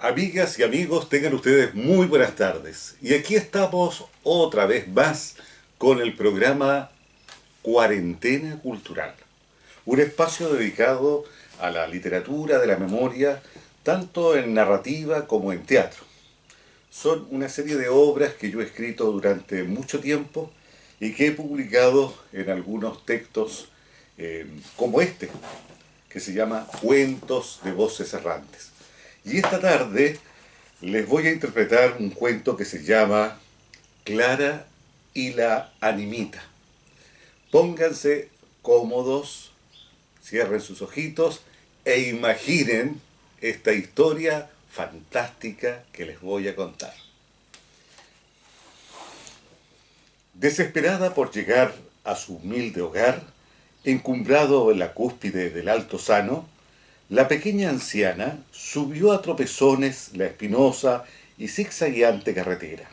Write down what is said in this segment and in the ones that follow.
Amigas y amigos, tengan ustedes muy buenas tardes. Y aquí estamos otra vez más con el programa Cuarentena Cultural. Un espacio dedicado a la literatura de la memoria, tanto en narrativa como en teatro. Son una serie de obras que yo he escrito durante mucho tiempo y que he publicado en algunos textos como este, que se llama Cuentos de Voces Errantes. Y esta tarde les voy a interpretar un cuento que se llama Clara y la Animita. Pónganse cómodos, cierren sus ojitos e imaginen esta historia fantástica que les voy a contar. Desesperada por llegar a su humilde hogar, encumbrado en la cúspide del Alto Sano, la pequeña anciana subió a tropezones la espinosa y zigzagueante carretera.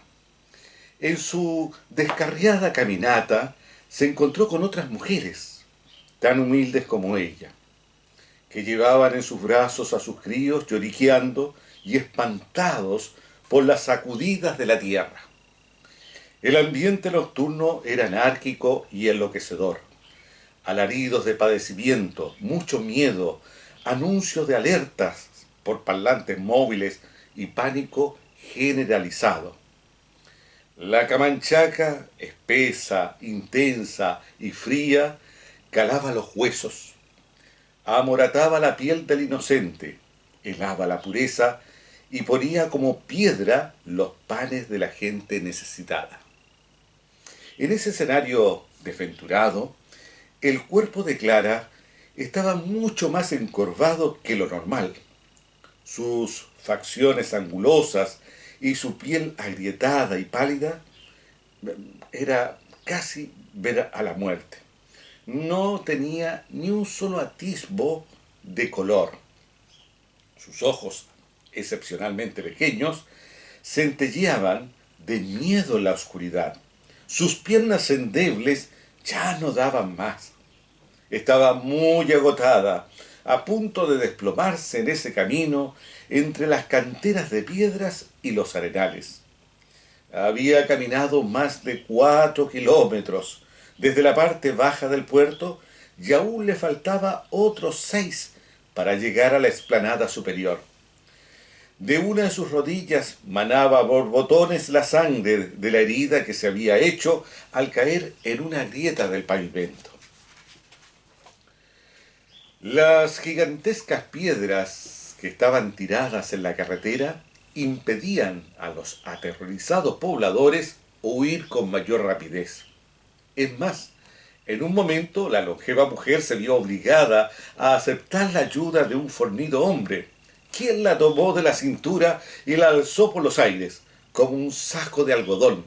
En su descarriada caminata se encontró con otras mujeres, tan humildes como ella, que llevaban en sus brazos a sus críos lloriqueando y espantados por las sacudidas de la tierra. El ambiente nocturno era anárquico y enloquecedor. Alaridos de padecimiento, mucho miedo, anuncios de alertas por parlantes móviles y pánico generalizado. La camanchaca, espesa, intensa y fría, calaba los huesos, amorataba la piel del inocente, helaba la pureza y ponía como piedra los panes de la gente necesitada. En ese escenario desventurado, el cuerpo de Clara estaba mucho más encorvado que lo normal. Sus facciones angulosas y su piel agrietada y pálida era casi ver a la muerte. No tenía ni un solo atisbo de color. Sus ojos, excepcionalmente pequeños, centelleaban de miedo en la oscuridad. Sus piernas endebles ya no daban más. Estaba muy agotada, a punto de desplomarse en ese camino entre las canteras de piedras y los arenales. Había caminado más de 4 kilómetros desde la parte baja del puerto y aún le faltaba otros 6 para llegar a la explanada superior. De una de sus rodillas manaba a borbotones la sangre de la herida que se había hecho al caer en una grieta del pavimento. Las gigantescas piedras que estaban tiradas en la carretera impedían a los aterrorizados pobladores huir con mayor rapidez. Es más, en un momento la longeva mujer se vio obligada a aceptar la ayuda de un fornido hombre, quien la tomó de la cintura y la alzó por los aires, como un saco de algodón,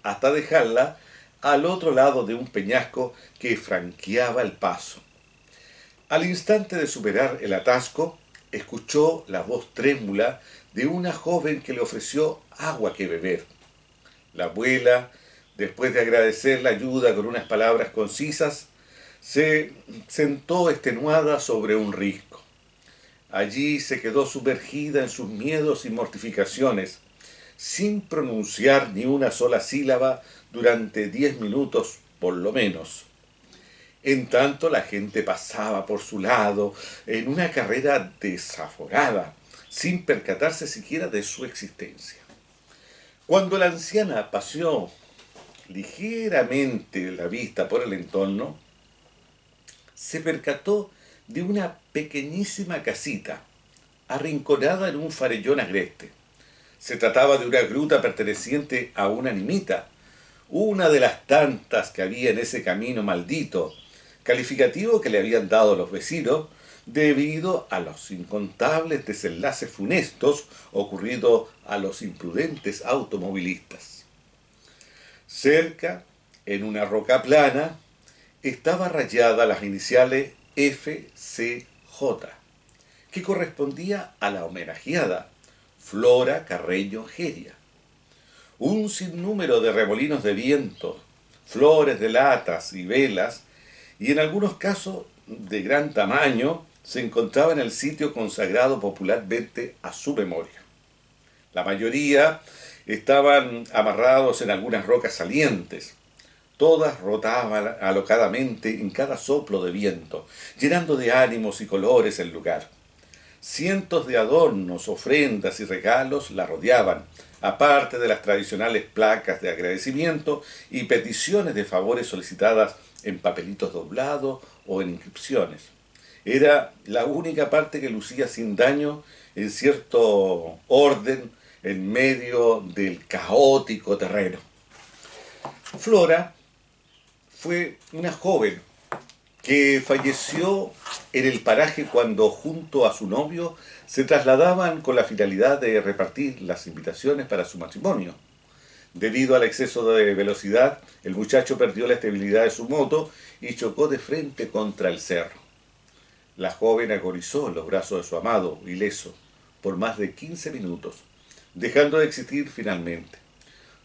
hasta dejarla al otro lado de un peñasco que franqueaba el paso. Al instante de superar el atasco, escuchó la voz trémula de una joven que le ofreció agua que beber. La abuela, después de agradecer la ayuda con unas palabras concisas, se sentó extenuada sobre un risco. Allí se quedó sumergida en sus miedos y mortificaciones, sin pronunciar ni una sola sílaba durante 10 minutos por lo menos. En tanto la gente pasaba por su lado en una carrera desaforada, sin percatarse siquiera de su existencia. Cuando la anciana paseó ligeramente la vista por el entorno, se percató de una pequeñísima casita, arrinconada en un farellón agreste. Se trataba de una gruta perteneciente a una animita, una de las tantas que había en ese camino maldito, calificativo que le habían dado los vecinos debido a los incontables desenlaces funestos ocurridos a los imprudentes automovilistas. Cerca, en una roca plana, estaba rayada las iniciales FCJ, que correspondía a la homenajeada Flora Carreño Geria. Un sinnúmero de remolinos de viento, flores de latas y velas, y en algunos casos de gran tamaño, se encontraba en el sitio consagrado popularmente a su memoria. La mayoría estaban amarrados en algunas rocas salientes. Todas rotaban alocadamente en cada soplo de viento, llenando de ánimos y colores el lugar. Cientos de adornos, ofrendas y regalos la rodeaban, aparte de las tradicionales placas de agradecimiento y peticiones de favores solicitadas en papelitos doblados o en inscripciones. Era la única parte que lucía sin daño en cierto orden en medio del caótico terreno. Flora fue una joven que falleció en el paraje cuando junto a su novio se trasladaban con la finalidad de repartir las invitaciones para su matrimonio. Debido al exceso de velocidad, el muchacho perdió la estabilidad de su moto y chocó de frente contra el cerro. La joven agonizó en los brazos de su amado, ileso, por más de 15 minutos, dejando de existir finalmente.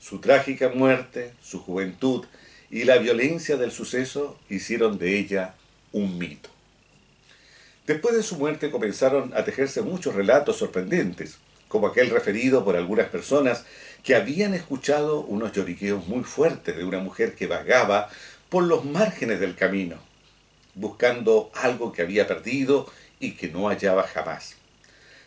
Su trágica muerte, su juventud y la violencia del suceso hicieron de ella un mito. Después de su muerte comenzaron a tejerse muchos relatos sorprendentes, como aquel referido por algunas personas que habían escuchado unos lloriqueos muy fuertes de una mujer que vagaba por los márgenes del camino, buscando algo que había perdido y que no hallaba jamás.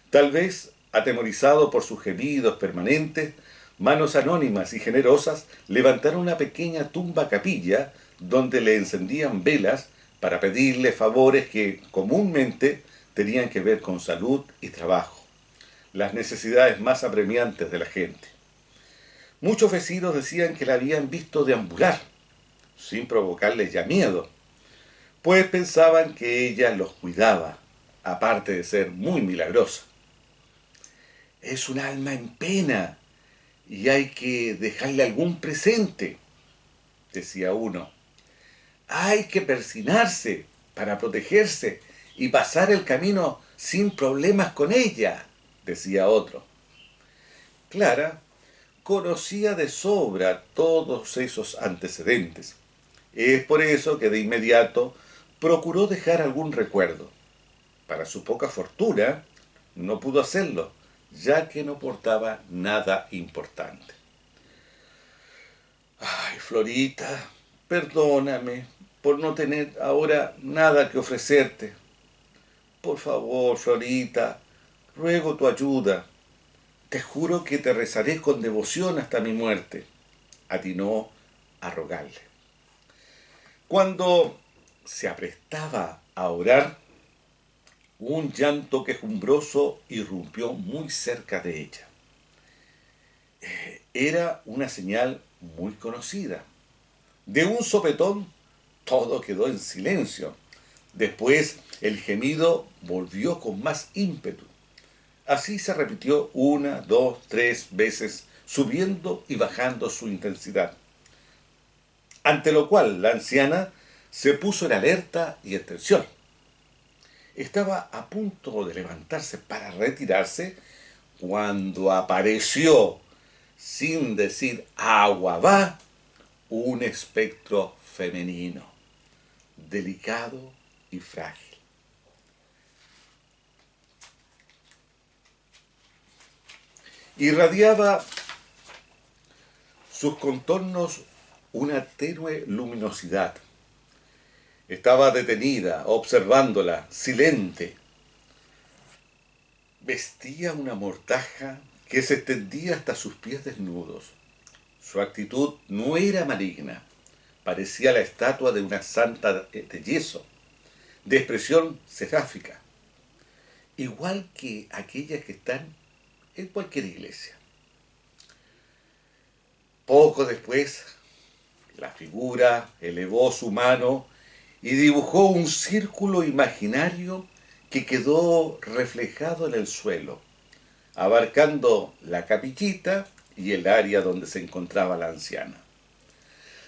Tal vez, atemorizado por sus gemidos permanentes, manos anónimas y generosas levantaron una pequeña tumba capilla donde le encendían velas para pedirle favores que comúnmente tenían que ver con salud y trabajo, las necesidades más apremiantes de la gente. Muchos vecinos decían que la habían visto deambular, sin provocarles ya miedo, pues pensaban que ella los cuidaba, aparte de ser muy milagrosa. Es un alma en pena y hay que dejarle algún presente, decía uno. Hay que persinarse para protegerse y pasar el camino sin problemas con ella, decía otro. Clara conocía de sobra todos esos antecedentes. Es por eso que de inmediato procuró dejar algún recuerdo. Para su poca fortuna, no pudo hacerlo, ya que no portaba nada importante. Ay, Florita, perdóname por no tener ahora nada que ofrecerte. Por favor, Florita, ruego tu ayuda. Te juro que te rezaré con devoción hasta mi muerte, atinó a rogarle. Cuando se aprestaba a orar, un llanto quejumbroso irrumpió muy cerca de ella. Era una señal muy conocida. De un sopetón, todo quedó en silencio. Después, el gemido volvió con más ímpetu. Así se repitió una, dos, tres veces, subiendo y bajando su intensidad. Ante lo cual la anciana se puso en alerta y en tensión. Estaba a punto de levantarse para retirarse cuando apareció, sin decir agua va, un espectro femenino, delicado y frágil. Irradiaba sus contornos una tenue luminosidad. Estaba detenida, observándola, silente. Vestía una mortaja que se extendía hasta sus pies desnudos. Su actitud no era maligna. Parecía la estatua de una santa de yeso, de expresión seráfica, igual que aquellas que están en cualquier iglesia. Poco después, la figura elevó su mano y dibujó un círculo imaginario que quedó reflejado en el suelo, abarcando la capillita y el área donde se encontraba la anciana.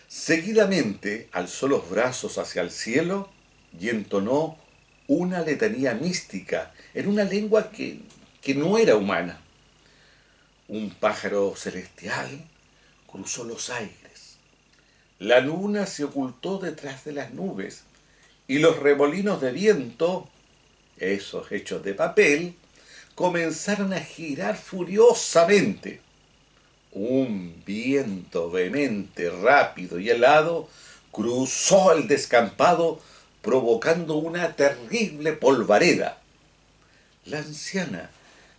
Seguidamente alzó los brazos hacia el cielo y entonó una letanía mística en una lengua que no era humana. Un pájaro celestial cruzó los aires. La luna se ocultó detrás de las nubes y los remolinos de viento, esos hechos de papel, comenzaron a girar furiosamente. Un viento vehemente, rápido y helado cruzó el descampado, provocando una terrible polvareda. La anciana,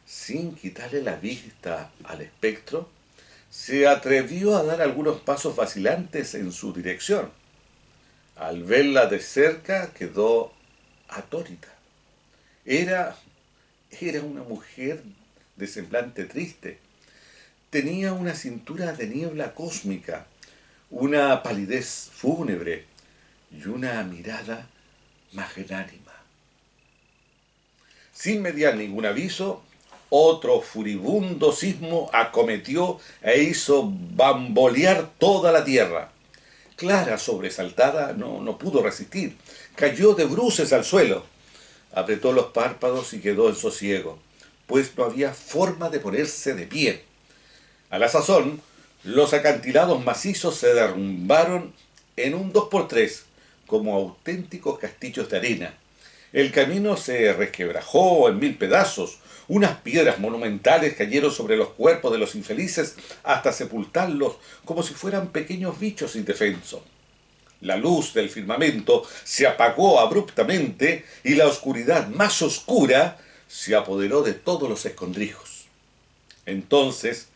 sin quitarle la vista al espectro, se atrevió a dar algunos pasos vacilantes en su dirección. Al verla de cerca quedó atónita. Era, era una mujer de semblante triste. Tenía una cintura de niebla cósmica, una palidez fúnebre y una mirada magnánima. Sin mediar ningún aviso, otro furibundo sismo acometió e hizo bambolear toda la tierra. Clara, sobresaltada, no pudo resistir. Cayó de bruces al suelo. Apretó los párpados y quedó en sosiego, pues no había forma de ponerse de pie. A la sazón, los acantilados macizos se derrumbaron en un 2x3, como auténticos castillos de arena. El camino se resquebrajó en 1000 pedazos. Unas piedras monumentales cayeron sobre los cuerpos de los infelices hasta sepultarlos como si fueran pequeños bichos indefensos. La luz del firmamento se apagó abruptamente y la oscuridad más oscura se apoderó de todos los escondrijos. Entonces,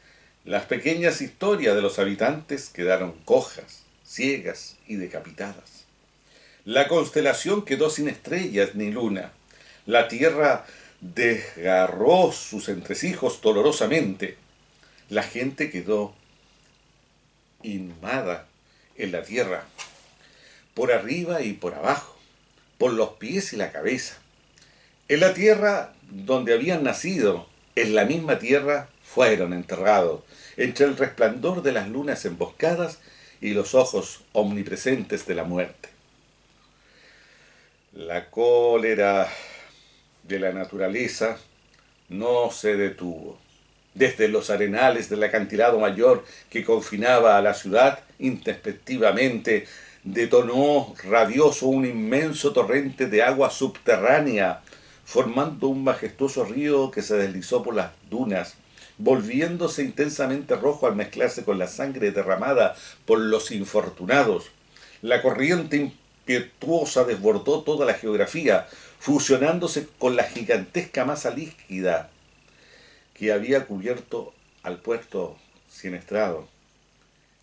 las pequeñas historias de los habitantes quedaron cojas, ciegas y decapitadas. La constelación quedó sin estrellas ni luna. La tierra desgarró sus entresijos dolorosamente. La gente quedó inhumada en la tierra, por arriba y por abajo, por los pies y la cabeza. En la tierra donde habían nacido, en la misma tierra fueron enterrados, entre el resplandor de las lunas emboscadas y los ojos omnipresentes de la muerte. La cólera de la naturaleza no se detuvo. Desde los arenales del acantilado mayor que confinaba a la ciudad, intempestivamente detonó rabioso un inmenso torrente de agua subterránea, formando un majestuoso río que se deslizó por las dunas, volviéndose intensamente rojo al mezclarse con la sangre derramada por los infortunados. La corriente impetuosa desbordó toda la geografía, fusionándose con la gigantesca masa líquida que había cubierto al puerto siniestrado.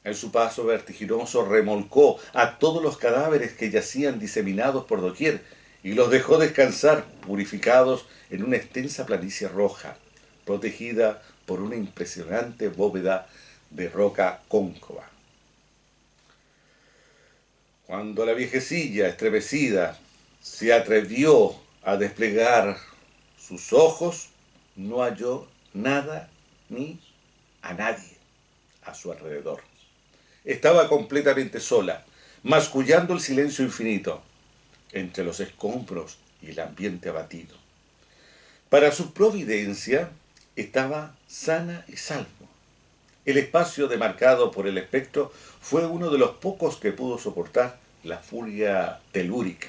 En su paso vertiginoso remolcó a todos los cadáveres que yacían diseminados por doquier y los dejó descansar purificados en una extensa planicie roja, protegida por una impresionante bóveda de roca cóncava. Cuando la viejecilla, estremecida, se atrevió a desplegar sus ojos, no halló nada ni a nadie a su alrededor. Estaba completamente sola, mascullando el silencio infinito, entre los escombros y el ambiente abatido. Para su providencia, estaba sana y salvo. El espacio demarcado por el espectro fue uno de los pocos que pudo soportar la furia telúrica.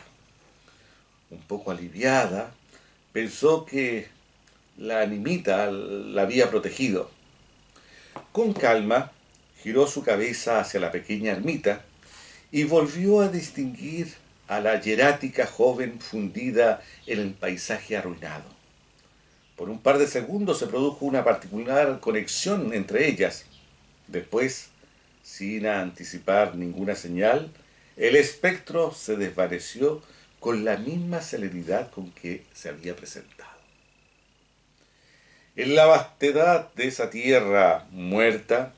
Un poco aliviada, pensó que la animita la había protegido. Con calma, giró su cabeza hacia la pequeña ermita y volvió a distinguir a la hierática joven fundida en el paisaje arruinado. Por un par de segundos se produjo una particular conexión entre ellas. Después, sin anticipar ninguna señal, el espectro se desvaneció con la misma celeridad con que se había presentado. En la vastedad de esa tierra muerta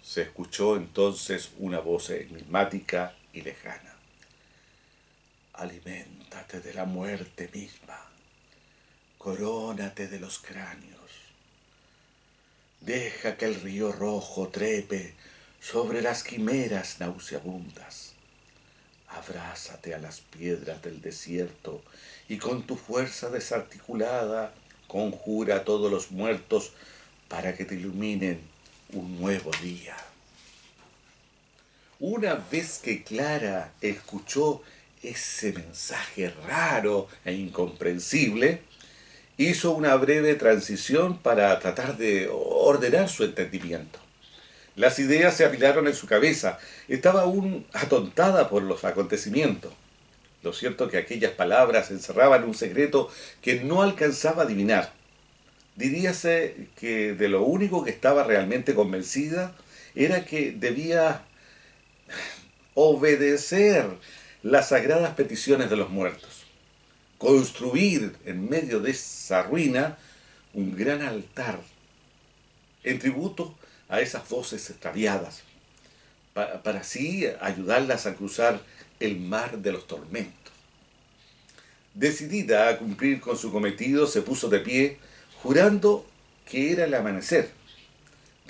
se escuchó entonces una voz enigmática y lejana. Aliméntate de la muerte misma, corónate de los cráneos, deja que el río rojo trepe sobre las quimeras nauseabundas, abrázate a las piedras del desierto y con tu fuerza desarticulada conjura a todos los muertos para que te iluminen un nuevo día. Una vez que Clara escuchó ese mensaje raro e incomprensible, hizo una breve transición para tratar de ordenar su entendimiento. Las ideas se apilaron en su cabeza. Estaba aún atontada por los acontecimientos. Lo cierto es que aquellas palabras encerraban un secreto que no alcanzaba a adivinar. Diríase que de lo único que estaba realmente convencida era que debía obedecer las sagradas peticiones de los muertos, construir en medio de esa ruina un gran altar en tributo a esas voces extraviadas, para así ayudarlas a cruzar el mar de los tormentos. Decidida a cumplir con su cometido, se puso de pie, jurando que era el amanecer.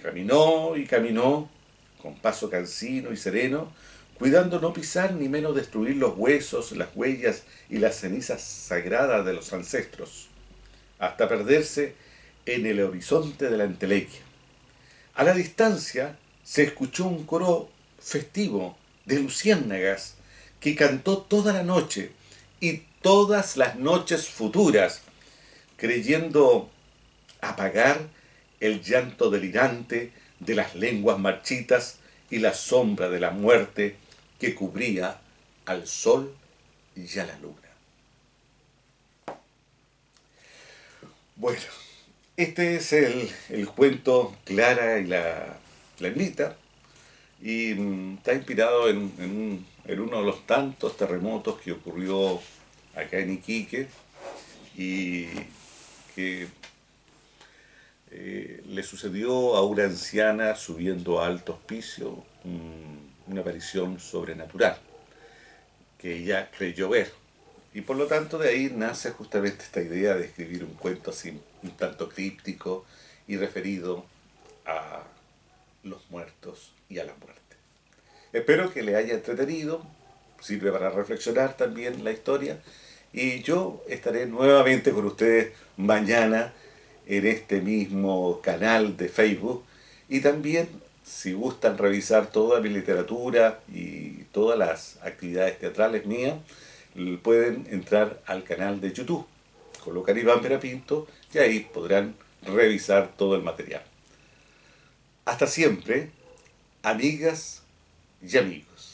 Caminó y caminó, con paso cansino y sereno, cuidando no pisar ni menos destruir los huesos, las huellas y las cenizas sagradas de los ancestros, hasta perderse en el horizonte de la entelequia. A la distancia se escuchó un coro festivo de luciérnagas que cantó toda la noche y todas las noches futuras, creyendo apagar el llanto delirante de las lenguas marchitas y la sombra de la muerte que cubría al sol y a la luna. Bueno, este es el cuento Clara y la ermita, y está inspirado en uno de los tantos terremotos que ocurrió acá en Iquique y que le sucedió a una anciana subiendo a alto hospicio una aparición sobrenatural que ella creyó ver. Y por lo tanto de ahí nace justamente esta idea de escribir un cuento así un tanto críptico y referido a los muertos y a la muerte. Espero que le haya entretenido, sirve para reflexionar también la historia, y yo estaré nuevamente con ustedes mañana en este mismo canal de Facebook, y también si gustan revisar toda mi literatura y todas las actividades teatrales mías, pueden entrar al canal de YouTube, colocar Iván Perapinto y ahí podrán revisar todo el material. Hasta siempre, amigas y amigos.